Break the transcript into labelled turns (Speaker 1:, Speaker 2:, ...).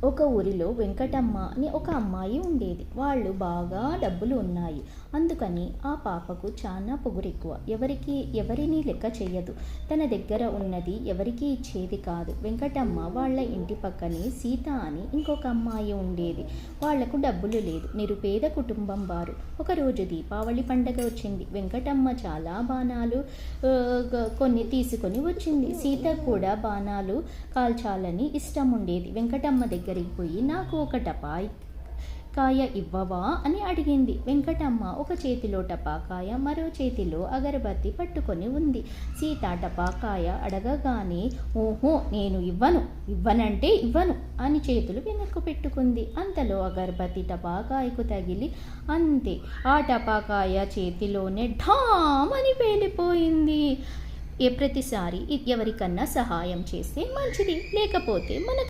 Speaker 1: ఒక ఊరిలో వెంకటమ్మ అని ఒక అమ్మాయి ఉండేది. వాళ్ళు బాగా డబ్బులు ఉన్నాయి. అందుకని ఆ పాపకు చాలా పొగురెక్కువ. ఎవరిని లెక్క చెయ్యదు. తన దగ్గర ఉన్నది ఎవరికీ ఇచ్చేది కాదు. వెంకటమ్మ వాళ్ళ ఇంటి పక్కనే సీత అని ఇంకొక అమ్మాయి ఉండేది. వాళ్లకు డబ్బులు లేదు. నిరుపేద కుటుంబం వారు. ఒకరోజు దీపావళి పండగ వచ్చింది. వెంకటమ్మ చాలా బాణాలు కొన్ని తీసుకొని వచ్చింది. సీత కూడా బాణాలు కాల్చాలని ఇష్టం ఉండేది. వెంకటమ్మ దగ్గరికి పోయి నాకు ఒక టపాకాయ ఇవ్వవా అని అడిగింది. వెంకటమ్మ ఒక చేతిలో టపాకాయ మరో చేతిలో అగరబత్తి పట్టుకొని ఉంది. సీత టపాకాయ అడగగానే ఓహో నేను ఇవ్వనంటే ఇవ్వను అని చేతులు వెనక్కు పెట్టుకుంది. అంతలో అగరబత్తి టపాకాయకు తగిలి అంతే ఆ టపాకాయ చేతిలోనే ఢామ్ అని పేలిపోయింది. ప్రతిసారి ఎవరికన్నా సహాయం చేస్తే మంచిది, లేకపోతే మన